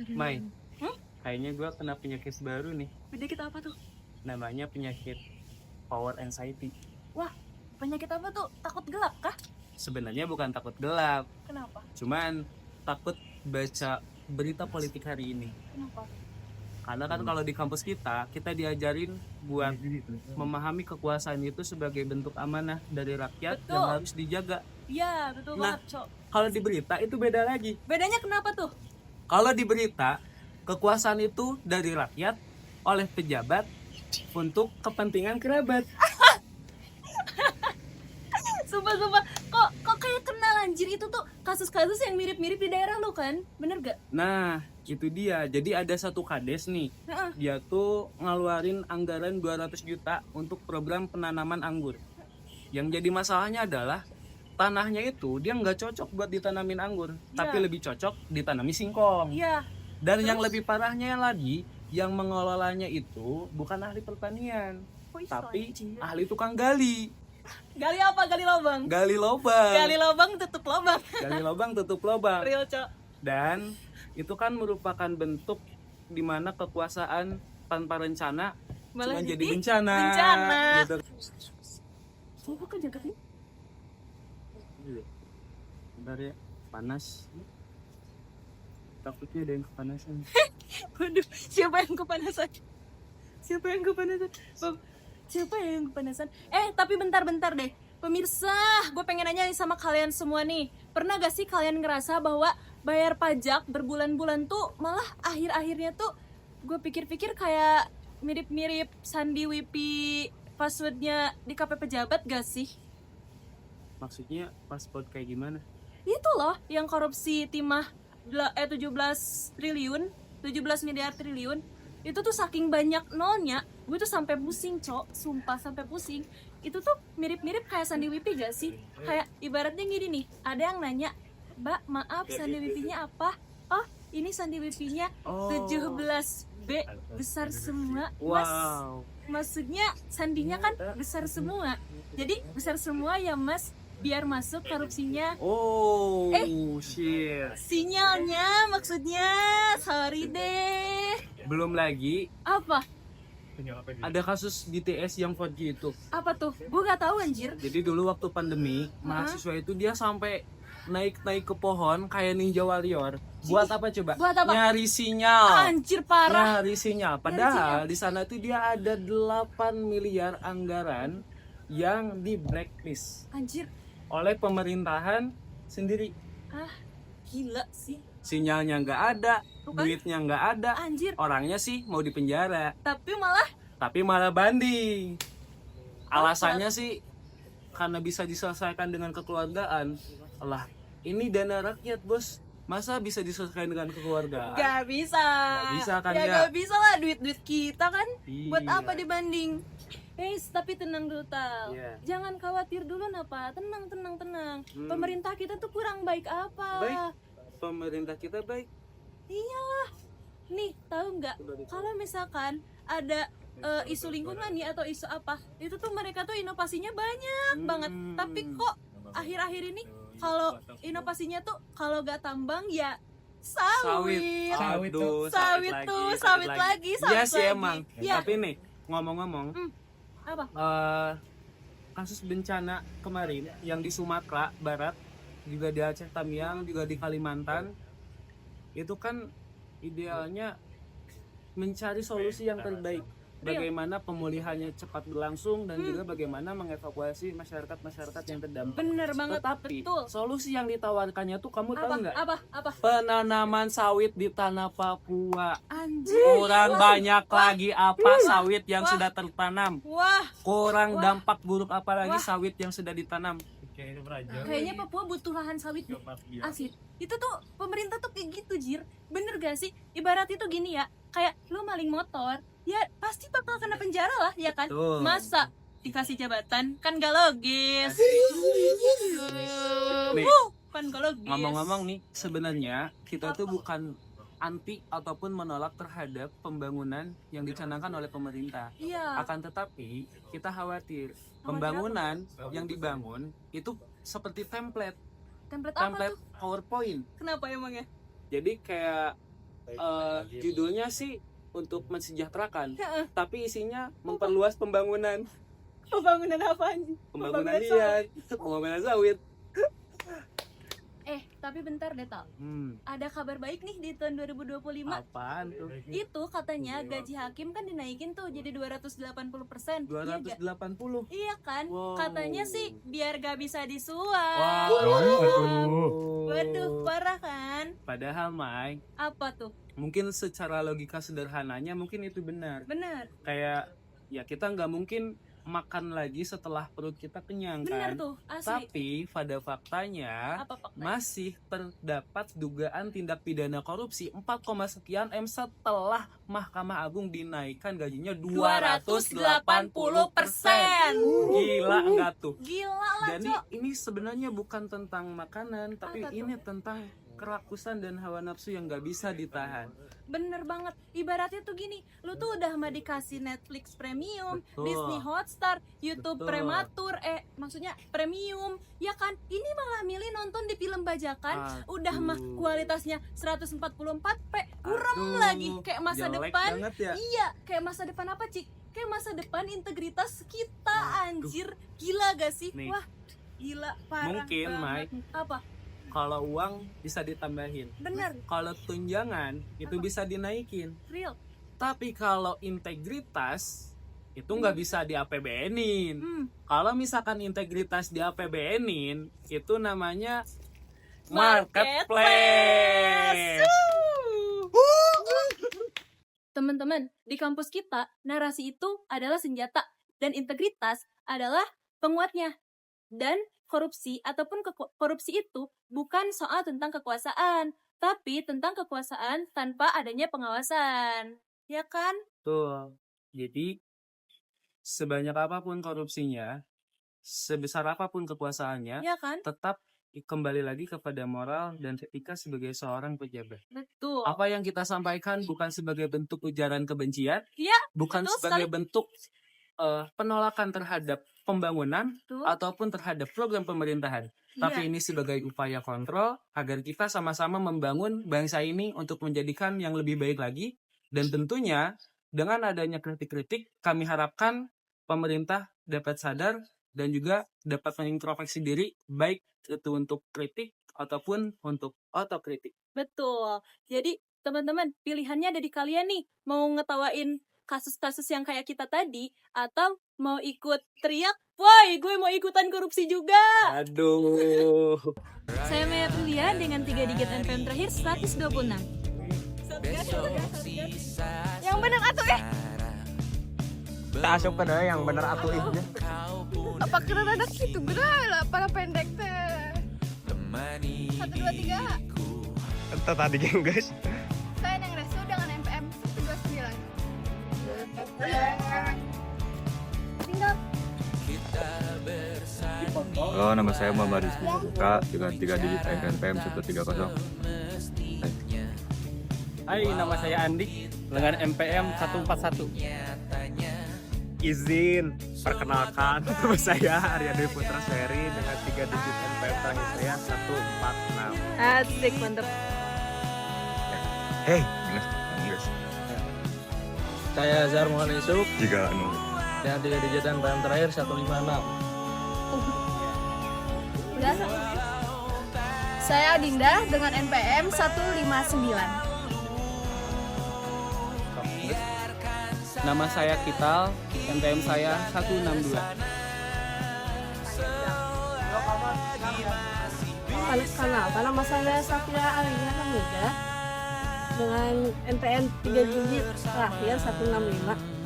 Mai, kayaknya gue kena penyakit baru nih. Penyakit apa tuh? Namanya penyakit power anxiety. Wah, penyakit apa tuh? Takut gelap kah? Sebenarnya bukan takut gelap, Kenapa? cuman takut baca berita politik hari ini. Kenapa? Karena kan kalau di kampus kita diajarin buat memahami kekuasaan itu sebagai bentuk amanah dari rakyat Betul. yang harus dijaga. Iya, betul Nah. banget, Cok. Kalau di berita itu beda lagi. Bedanya kenapa tuh? Kalau di berita, kekuasaan itu dari rakyat oleh pejabat untuk kepentingan kerabat. Sumpah. Kok kayak kenal anjir, itu tuh kasus-kasus yang mirip-mirip di daerah lu kan? Bener gak? Nah, itu dia. Jadi ada satu kades nih. Heeh. Dia tuh ngeluarin anggaran 200 juta untuk program penanaman anggur. Yang jadi masalahnya adalah tanahnya itu dia nggak cocok buat ditanamin anggur, tapi lebih cocok ditanami singkong. Iya. Dan yang lebih parahnya lagi, yang mengelolanya itu bukan ahli pertanian, Kok iso, tapi anjir? ahli tukang gali. Gali apa? Gali lubang. Gali lubang. Gali lubang tutup lubang. Gali lubang tutup lubang. Real, Cok. Dan itu kan merupakan bentuk di mana kekuasaan tanpa rencana Malah cuma jadi jadi bencana. bencana. Gitu. Sumpah kan jaga nih. Bentar ya, panas. Takutnya ada yang kepanasan. Waduh, siapa yang kepanasan? Siapa yang kepanasan? Siapa yang kepanasan? Tapi bentar deh. Pemirsa, gue pengen nanya nih sama kalian semua nih. Pernah gak sih kalian ngerasa bahwa bayar pajak berbulan-bulan tuh malah akhir-akhirnya tuh gue pikir-pikir kayak mirip-mirip Sandi Wipi passwordnya di KP pejabat gak sih? Maksudnya paspor kayak gimana? Itu loh yang korupsi timah 17 triliun 17 miliar triliun itu tuh saking banyak nolnya gue tuh sampai pusing, Cok. Sumpah sampai pusing. Itu tuh mirip-mirip kayak Sandi Wipi gak sih? Kayak ibaratnya gini nih, ada yang nanya, "Mbak, maaf Sandi Wipinya apa?" "Oh, ini Sandi Wipinya 17B besar semua." Mas, Wow. maksudnya sandinya kan besar semua. Jadi besar semua ya, Mas, biar masuk korupsinya. Oh, shit. Sinyalnya maksudnya, sorry deh. Belum lagi Apa? ada kasus BTS yang 4G itu. Apa tuh? Gue gak tahu anjir. Jadi dulu waktu pandemi, mahasiswa itu dia sampai naik ke pohon kayak Ninja Warrior. Buat apa coba? Buat apa? Nyari sinyal. Anjir parah. Nyari sinyal. Padahal di sana tuh dia ada 8 miliar anggaran yang di blacklist Anjir. oleh pemerintahan sendiri. Ah, gila sih. Sinyalnya nggak ada, Tuh kan? duitnya nggak ada, Anjir. orangnya sih mau dipenjara, Tapi malah malah banding. Alasannya sih karena bisa diselesaikan dengan kekeluargaan. Lah, ini dana rakyat, bos. Masa bisa diselesaikan dengan kekeluargaan? gak bisa. Nggak bisa kan, ya ya? gak bisa lah, duit-duit kita kan. Buat Iya. apa dibanding? Tapi tenang dulu, Tal. Iya. Jangan khawatir dulu, Napa. Tenang. Pemerintah kita tuh kurang baik apa? Baik. Pemerintah kita baik. Iyalah. Nih, tahu nggak? Kalau misalkan ada isu lingkungan nih atau isu apa, itu tuh mereka tuh inovasinya banyak banget. Tapi kok akhir-akhir ini kalau inovasinya tuh kalau gak tambang ya sawit. Aduh, Sawit tuh, sawit lagi. Iya sih emang. Ya. Tapi nih, ngomong-ngomong, Apa? kasus bencana kemarin yang di Sumatera Barat, juga di Aceh Tamiang, juga di Kalimantan, itu kan idealnya mencari solusi yang terbaik. Bagaimana pemulihannya cepat berlangsung dan juga bagaimana mengevakuasi masyarakat yang terdampak. Bener banget, Tetapi betul. solusi yang ditawarkannya tuh kamu tahu nggak? Apa? Penanaman sawit di tanah Papua. Anjir. Kurang banyak lagi apa sawit yang sudah tertanam. Wah, Kurang dampak buruk apa lagi sawit yang sudah ditanam. kayaknya Papua butuh lahan sawit asli. Itu tuh pemerintah tuh kayak gitu, Jir. Bener gak sih? Ibarat itu gini ya, kayak lu maling motor, ya pasti bakal kena penjara lah, ya kan? Betul. Masa dikasih jabatan? Kan gak logis. Nih, Kan gak logis. ngomong-ngomong nih, sebenarnya kita tuh bukan anti ataupun menolak terhadap pembangunan yang dicanangkan oleh pemerintah. Iya. Akan tetapi kita khawatir pembangunan yang dibangun itu seperti template Template apa tuh? PowerPoint. Kenapa emangnya? Jadi kayak judulnya sih untuk mensejahterakan, Heeh. tapi isinya memperluas pembangunan. Pembangunan apa anjing? Pembangunan liar, pembangunan sawit. Tapi bentar deh Tal, ada kabar baik nih di tahun 2025. Apaan tuh? Itu katanya gaji hakim kan dinaikin tuh jadi 280%. 280. Iya kan? Wow. Katanya sih biar gak bisa disuap. Waduh, parah kan? Padahal Mai, Apa tuh? mungkin secara logika sederhananya mungkin itu benar. Benar. Kayak ya kita nggak mungkin makan lagi setelah perut kita kenyang Benar kan. tuh, asli. Tapi pada faktanya Apa faktanya? masih terdapat dugaan tindak pidana korupsi 4, sekian M setelah Mahkamah Agung dinaikkan gajinya 280%. Gila enggak tuh? Gila lah, Jadi Cok. ini sebenarnya bukan tentang makanan, tapi Apa tuh? ini tentang kerakusan dan hawa nafsu yang gak bisa ditahan. Bener banget. Ibaratnya tuh gini, lu tuh udah mah dikasih Netflix premium, Betul. Disney Hotstar, YouTube Betul. prematur, maksudnya premium, ya kan? Ini malah milih nonton di film bajakan, udah mah Aduh. kualitasnya 144p, kurang Aduh, lagi kayak masa jelek depan. banget ya. Iya, kayak masa depan apa, Cik? Kayak masa depan integritas kita, Aduh. anjir. Gila gak sih? Nih. Wah, gila parah. Mungkin, Mai. banget. Apa? Kalau uang bisa ditambahin, Bener, kalau tunjangan itu Apa? bisa dinaikin. real. Tapi kalau integritas itu nggak bisa di APBN-in. Kalau misalkan integritas di APBN-in, itu namanya marketplace. Teman-teman, di kampus kita, narasi itu adalah senjata dan integritas adalah penguatnya. Dan korupsi ataupun korupsi itu bukan soal tentang kekuasaan, tapi tentang kekuasaan tanpa adanya pengawasan. Ya kan? Tuh. Jadi sebanyak apapun korupsinya, sebesar apapun kekuasaannya, Ya kan? tetap kembali lagi kepada moral dan etika sebagai seorang pejabat. Betul. Apa yang kita sampaikan bukan sebagai bentuk ujaran kebencian, Iya, bukan betul sebagai sekali. bentuk penolakan terhadap pembangunan Tuh. ataupun terhadap program pemerintahan. Tapi Iya. ini sebagai upaya kontrol agar kita sama-sama membangun bangsa ini untuk menjadikan yang lebih baik lagi. Dan tentunya dengan adanya kritik-kritik, kami harapkan pemerintah dapat sadar dan juga dapat mengintrospeksi diri, baik itu untuk kritik ataupun untuk otokritik. Betul. Jadi teman-teman, pilihannya ada di kalian nih. Mau ngetawain kasus-kasus yang kayak kita tadi, atau mau ikut teriak, woi gue mau ikutan korupsi juga. Aduh. Saya Maya Prilia dengan 3 digit NPM terakhir 126. Yang benar atuh Kita asup ke deh yang bener atuh ihnya. Apa keren anak gitu gerak lah para pendek teh. 1, 2, 3. Itu tadi game guys. Saya Neng Resu dengan MPM 129. Tinggal. Halo, nama saya Muhammad Rizky Buka dengan 3 digit NPM 130. Hai, nama saya Andi dengan MPM 141. Izin perkenalkan nama saya Arya Dwi Putra Seri dengan 3 digit NPM terakhir saya 146. Asik, mantep. Hey, Inggris. Saya Zar Muhammad Yusuf Jika dengan 3 digit NPM terakhir 156. Udah. Saya Dinda dengan NPM 159. Nama saya Kital, NPM saya 162. Kenapa nama saya Safira Alia Hamida dengan NPM 3 digit terakhir 165.